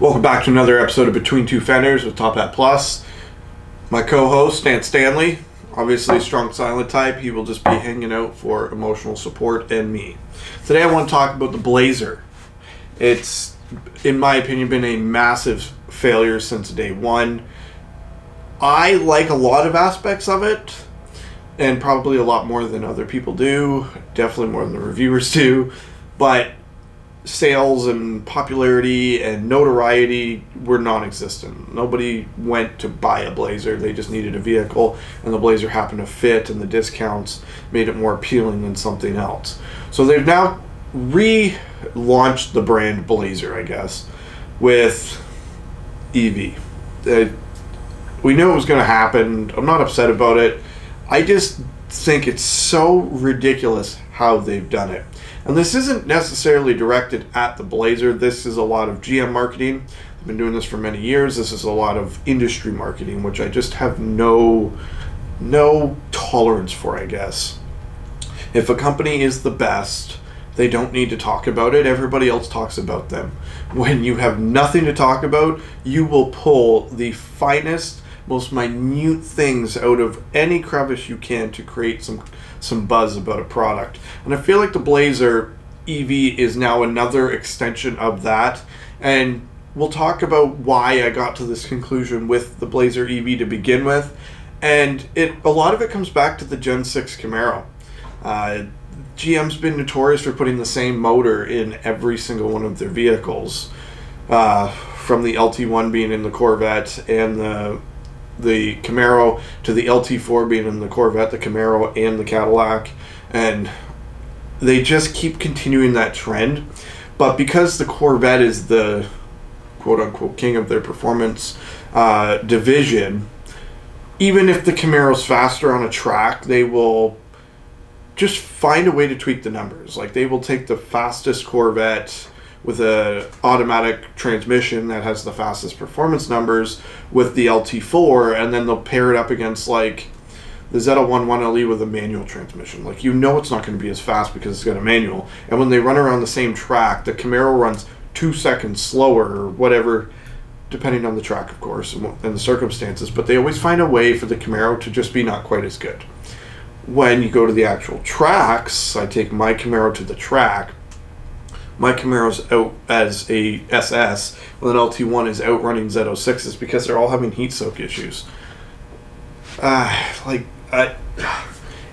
Welcome back to another episode of Between Two Fenders with Top Hat Plus. My co-host, Stan Stanley, obviously strong silent type. He will just be hanging out for emotional support and me. Today I want to talk about the Blazer. It's, in my opinion, been a massive failure since day one. I like a lot of aspects of it, and probably a lot more than other people do. Definitely more than the reviewers do. But sales and popularity and notoriety were non-existent. Nobody went to buy a Blazer. They just needed a vehicle, and the Blazer happened to fit, and the discounts made it more appealing than something else. So they've now relaunched the brand Blazer, I guess, with EV. We knew it was going to happen. I'm not upset about it. I just think it's so ridiculous how they've done it. And this isn't necessarily directed at the Blazer. This is a lot of GM marketing. I've been doing this for many years. This is a lot of industry marketing, which I just have no tolerance for, I guess. If a company is the best, they don't need to talk about it. Everybody else talks about them. When you have nothing to talk about, you will pull the finest, most minute things out of any crevice you can to create some buzz about a product. And I feel like the Blazer EV is now another extension of that. And we'll talk about why I got to this conclusion with the Blazer EV to begin with. And a lot of it comes back to the Gen 6 Camaro. GM's been notorious for putting the same motor in every single one of their vehicles. From the LT1 being in the Corvette and the Camaro to the LT4 being in the Corvette, the Camaro, and the Cadillac. And they just keep continuing that trend. But because the Corvette is the quote-unquote king of their performance division, even if the Camaro's faster on a track, they will just find a way to tweak the numbers. Like, they will take the fastest Corvette with a automatic transmission that has the fastest performance numbers with the LT4, and then they'll pair it up against like the Z01 1LE with a manual transmission. Like, you know it's not going to be as fast because it's got a manual. And when they run around the same track, the Camaro runs 2 seconds slower or whatever, depending on the track, of course, and the circumstances. But they always find a way for the Camaro to just be not quite as good. When you go to the actual tracks, I take my Camaro to the track. My Camaro's out as a SS, when an LT1 is outrunning Z06s because they're all having heat soak issues.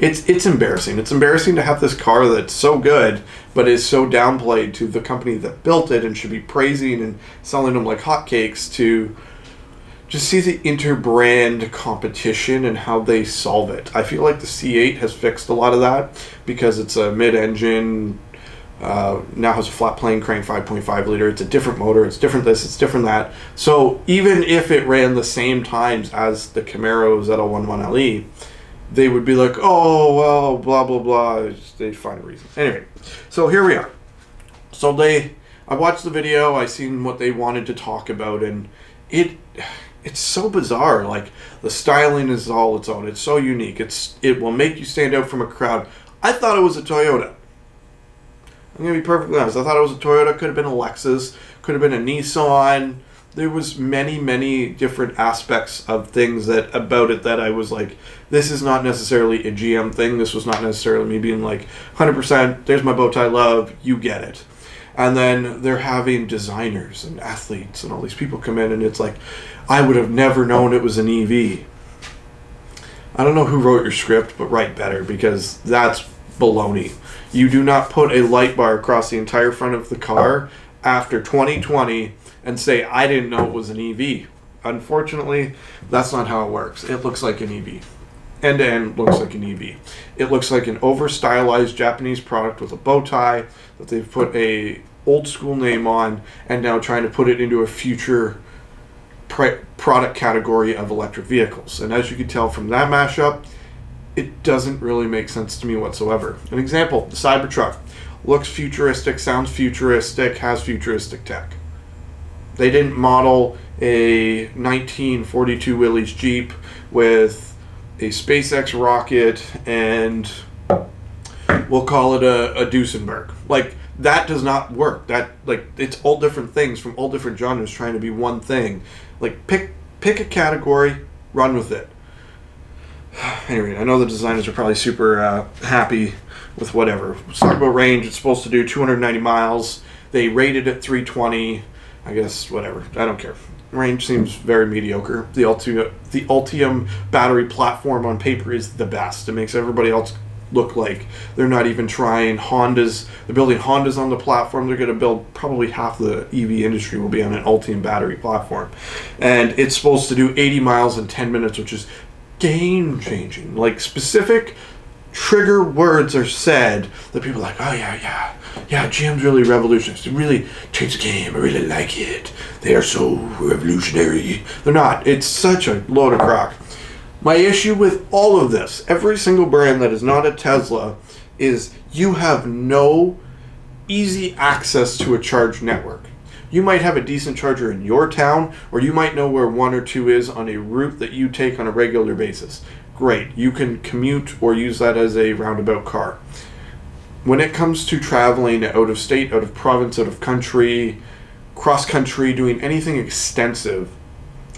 It's embarrassing. It's embarrassing to have this car that's so good, but is so downplayed to the company that built it and should be praising and selling them like hotcakes, to just see the inter-brand competition and how they solve it. I feel like the C8 has fixed a lot of that because it's a mid-engine. Now has a flat plane crank 5.5 liter. It's a different motor. It's different this. It's different that. So even if it ran the same times as the Camaro Z01 1LE, they would be like, oh, well, blah, blah, blah. They'd find a reason. Anyway, so here we are. So I watched the video. I seen what they wanted to talk about, and it's so bizarre. Like, the styling is all its own. It's so unique. It will make you stand out from a crowd. I thought it was a Toyota. I'm going to be perfectly honest. I thought it was a Toyota. Could have been a Lexus. Could have been a Nissan. There was many different aspects of things about it that I was like, this is not necessarily a GM thing. This was not necessarily me being like, 100%, there's my bow tie love, you get it. And then they're having designers and athletes and all these people come in, and it's like, I would have never known it was an EV. I don't know who wrote your script, but write better, because that's baloney. You do not put a light bar across the entire front of the car after 2020 and say, I didn't know it was an EV. Unfortunately, that's not how it works. It looks like an EV. End to end looks like an EV. It looks like an over-stylized Japanese product with a bow tie that they've put a old school name on and now trying to put it into a future product category of electric vehicles. And as you can tell from that mashup, it doesn't really make sense to me whatsoever. An example, the Cybertruck. Looks futuristic, sounds futuristic, has futuristic tech. They didn't model a 1942 Willys Jeep with a SpaceX rocket and we'll call it a Duesenberg. Like, That does not work. That, like, it's all different things from all different genres trying to be one thing. Like, pick a category, run with it. Anyway, I know the designers are probably super happy with whatever. Let's talk about range. It's supposed to do 290 miles. They rated it 320. I guess, whatever. I don't care. Range seems very mediocre. The Ultium battery platform on paper is the best. It makes everybody else look like they're not even trying. They're building Hondas on the platform. They're going to build probably half the EV industry will be on an Ultium battery platform. And it's supposed to do 80 miles in 10 minutes, which is game changing. Like, specific trigger words are said that people are like, oh yeah, GM's really revolutionary. It really changed the game. I really like it. They are so revolutionary. They're not. It's such a load of crock. My issue with all of this, every single brand that is not a Tesla, is you have no easy access to a charge network. You might have a decent charger in your town, or you might know where one or two is on a route that you take on a regular basis. Great. You can commute or use that as a roundabout car. When it comes to traveling out of state, out of province, out of country, cross country, doing anything extensive,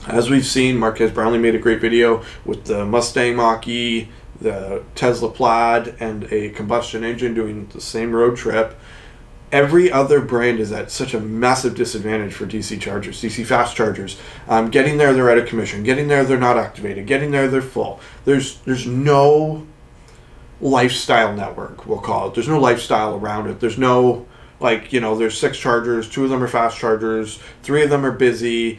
as we've seen, Marquez Brownlee made a great video with the Mustang Mach-E, the Tesla Plaid, and a combustion engine doing the same road trip. Every other brand is at such a massive disadvantage for DC chargers, DC fast chargers. Getting there, they're out of commission. Getting there, they're not activated. Getting there, they're full. There's no lifestyle network, we'll call it. There's no lifestyle around it. There's no, like, there's 6 chargers, 2 of them are fast chargers, 3 of them are busy.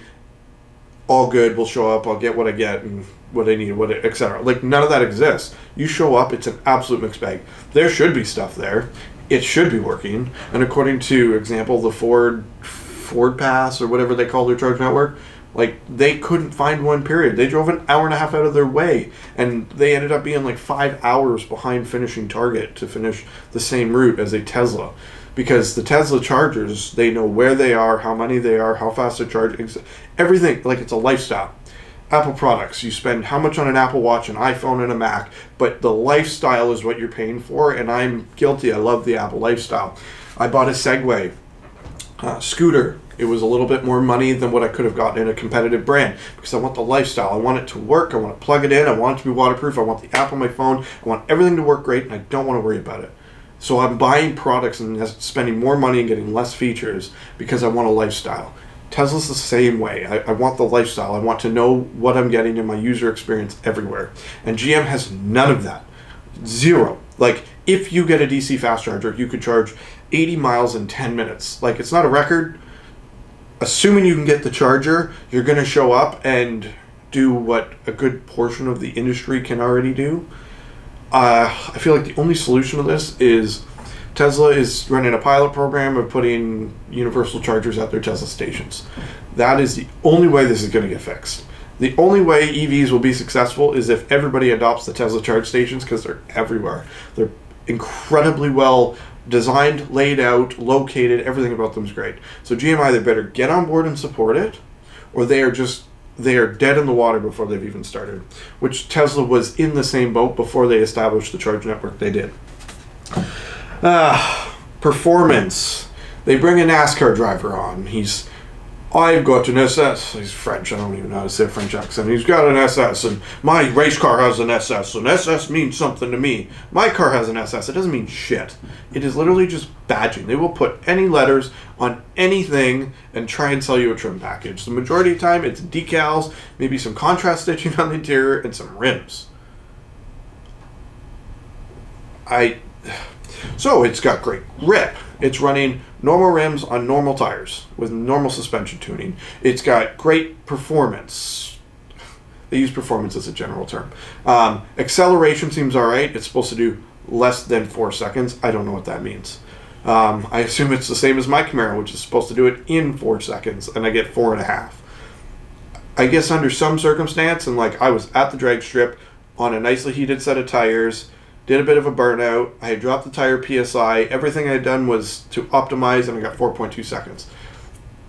All good, we'll show up, I'll get what I get and what I need, etc. Like, none of that exists. You show up, it's an absolute mixed bag. There should be stuff there. It should be working. And according to example, the Ford Pass or whatever they call their charge network, like, they couldn't find one, period. They drove an hour and a half out of their way, and they ended up being like 5 hours behind finishing target to finish the same route as a Tesla. Because the Tesla chargers, they know where they are, how many they are, how fast they're charging, everything. Like, it's a lifestyle. Apple products, you spend how much on an Apple Watch, an iPhone, and a Mac, but the lifestyle is what you're paying for, and I'm guilty. I love the Apple lifestyle. I bought a Segway scooter. It was a little bit more money than what I could have gotten in a competitive brand because I want the lifestyle. I want it to work. I want to plug it in. I want it to be waterproof. I want the app on my phone. I want everything to work great, and I don't want to worry about it. So I'm buying products and spending more money and getting less features because I want a lifestyle. Tesla's the same way. I want the lifestyle. I want to know what I'm getting in my user experience everywhere. And GM has none of that. Zero. Like, if you get a DC fast charger, you could charge 80 miles in 10 minutes. Like, it's not a record. Assuming you can get the charger, you're going to show up and do what a good portion of the industry can already do. I feel like the only solution to this is Tesla is running a pilot program of putting universal chargers at their Tesla stations. That is the only way this is going to get fixed. The only way EVs will be successful is if everybody adopts the Tesla charge stations because they're everywhere. They're incredibly well designed, laid out, located. Everything about them is great. So GM either better get on board and support it, or they are dead in the water before they've even started, which Tesla was in the same boat before they established the charge network they did. Performance. They bring a NASCAR driver on. I've got an SS. He's French. I don't even know how to say a French accent. He's got an SS, and my race car has an SS, and SS means something to me. My car has an SS. It doesn't mean shit. It is literally just badging. They will put any letters on anything and try and sell you a trim package. The majority of the time, it's decals, maybe some contrast stitching on the interior, and some rims. So it's got great grip. It's running normal rims on normal tires with normal suspension tuning. It's got great performance. They use performance as a general term. Acceleration seems all right. It's supposed to do less than 4 seconds. I don't know what that means. I assume it's the same as my Camaro, which is supposed to do it in 4 seconds, and I get 4.5. I guess under some circumstance, and like I was at the drag strip on a nicely heated set of tires, did a bit of a burnout. I had dropped the tire PSI. Everything I had done was to optimize, and I got 4.2 seconds.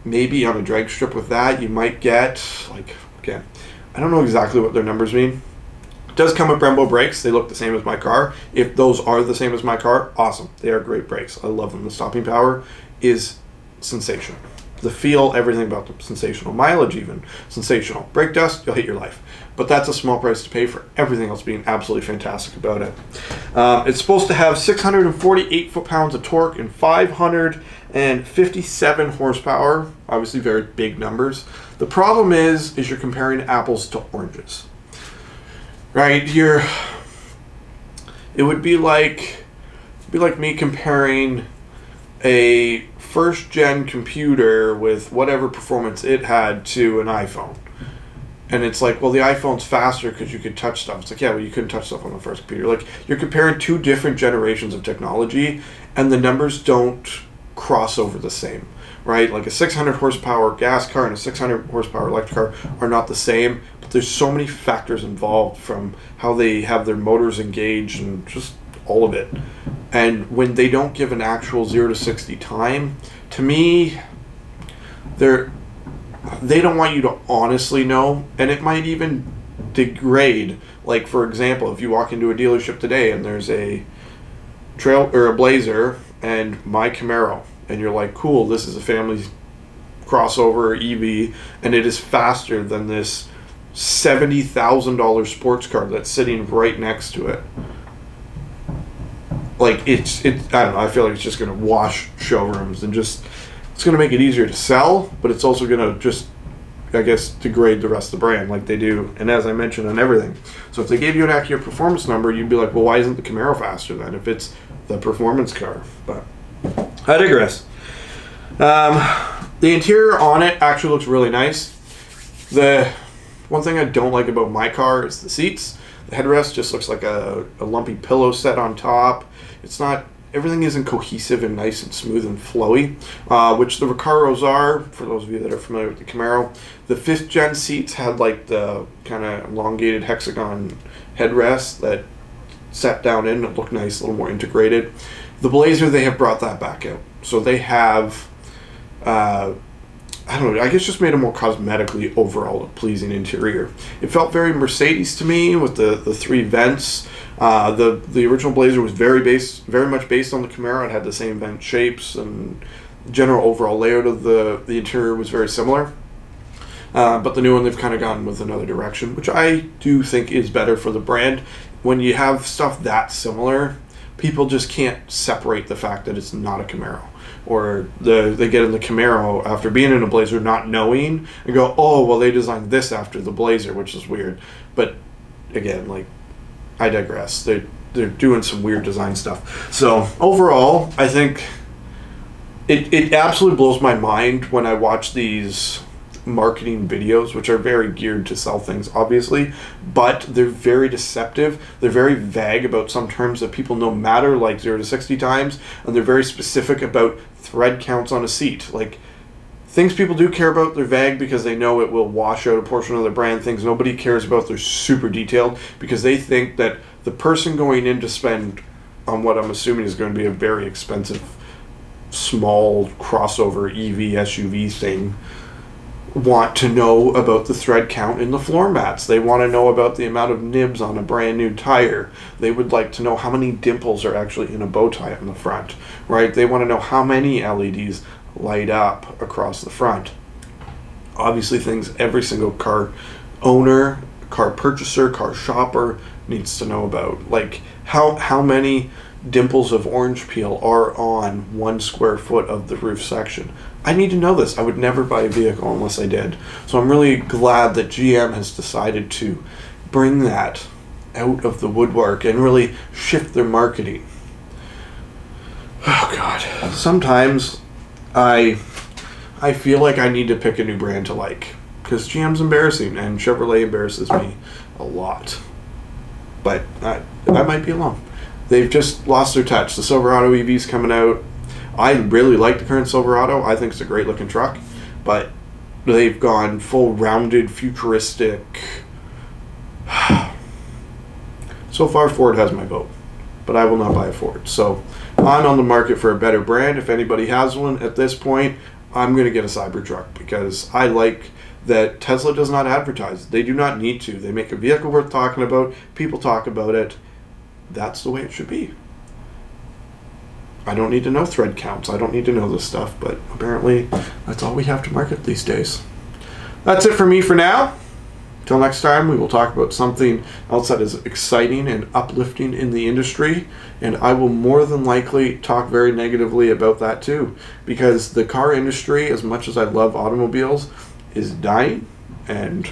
Maybe on a drag strip with that, you might get, like, again, I don't know exactly what their numbers mean. Does come with Brembo brakes. They look the same as my car. If those are the same as my car, awesome. They are great brakes. I love them. The stopping power is sensational. The feel, everything about them, sensational. Mileage even, sensational. Brake dust, you'll hate your life. But that's a small price to pay for everything else being absolutely fantastic about it. It's supposed to have 648 foot-pounds of torque and 557 horsepower. Obviously very big numbers. The problem is you're comparing apples to oranges. Right? It would be like me comparing a first-gen computer with whatever performance it had to an iPhone. And it's like, well, the iPhone's faster because you could touch stuff. It's like, yeah, well, you couldn't touch stuff on the first computer. Like, you're comparing two different generations of technology, and the numbers don't cross over the same, right? Like a 600 horsepower gas car and a 600 horsepower electric car are not the same, but there's so many factors involved, from how they have their motors engaged and just all of it. And when they don't give an actual 0 to 60 time, to me, they don't want you to honestly know, and it might even degrade. Like, for example, if you walk into a dealership today and there's a Trail or a Blazer and my Camaro, and you're like, cool, this is a family crossover EV, and it is faster than this $70,000 sports car that's sitting right next to it. Like, I don't know, I feel like it's just going to wash showrooms and just, it's going to make it easier to sell, but it's also going to just, I guess, degrade the rest of the brand like they do, and as I mentioned, on everything. So if they gave you an accurate performance number, you'd be like, well, why isn't the Camaro faster then if it's the performance car? But I digress. The interior on it actually looks really nice. The one thing I don't like about my car is the seats. The headrest just looks like a lumpy pillow set on top. It's not, everything isn't cohesive and nice and smooth and flowy, which the Recaros are, for those of you that are familiar with the Camaro. The 5th gen seats had like the kind of elongated hexagon headrest that sat down in. It looked nice, a little more integrated. The Blazer, they have brought that back out. So they have, I don't know, I guess just made a more cosmetically overall pleasing interior. It felt very Mercedes to me with the 3 vents. The original Blazer was very much based on the Camaro. It had the same vent shapes, and the general overall layout of the interior was very similar. But the new one, they've kind of gone with another direction, which I do think is better for the brand. When you have stuff that similar, people just can't separate the fact that it's not a Camaro. Or they get in the Camaro after being in a Blazer not knowing and go, oh, well, they designed this after the Blazer, which is weird. But again, like, I digress. They're doing some weird design stuff. So overall, I think it absolutely blows my mind when I watch these marketing videos, which are very geared to sell things, obviously, but they're very deceptive. They're very vague about some terms that people know matter, like 0 to 60 times, and they're very specific about thread counts on a seat. Like, things people do care about, they're vague because they know it will wash out a portion of the brand. Things nobody cares about, they're super detailed because they think that the person going in to spend on what I'm assuming is going to be a very expensive small crossover EV SUV thing want to know about the thread count in the floor mats. They want to know about the amount of nibs on a brand new tire. They would like to know how many dimples are actually in a bow tie on the front, right? They want to know how many LEDs light up across the front. Obviously, things every single car owner, car purchaser, car shopper needs to know about. Like, how many dimples of orange peel are on 1 square foot of the roof section. I need to know this. I would never buy a vehicle unless I did. So I'm really glad that GM has decided to bring that out of the woodwork and really shift their marketing. Oh God. Sometimes I feel like I need to pick a new brand to like, because GM's embarrassing and Chevrolet embarrasses me a lot. But I might be alone. They've just lost their touch. The Silverado EV's coming out. I really like the current Silverado. I think it's a great looking truck, but they've gone full rounded, futuristic. So far, Ford has my vote, but I will not buy a Ford. So I'm on the market for a better brand. If anybody has one at this point, I'm going to get a Cybertruck because I like that Tesla does not advertise. They do not need to. They make a vehicle worth talking about. People talk about it. That's the way it should be. I don't need to know thread counts. I don't need to know this stuff, but apparently that's all we have to market these days. That's it for me for now. Till next time, we will talk about something else that is exciting and uplifting in the industry, and I will more than likely talk very negatively about that too, because the car industry, as much as I love automobiles, is dying, and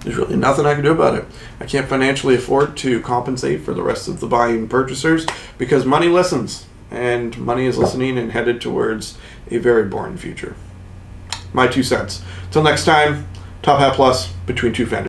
there's really nothing I can do about it. I can't financially afford to compensate for the rest of the buying purchasers because money listens, and money is listening and headed towards a very boring future. My 2 cents. Till next time, Top Hat Plus, between two Fenders.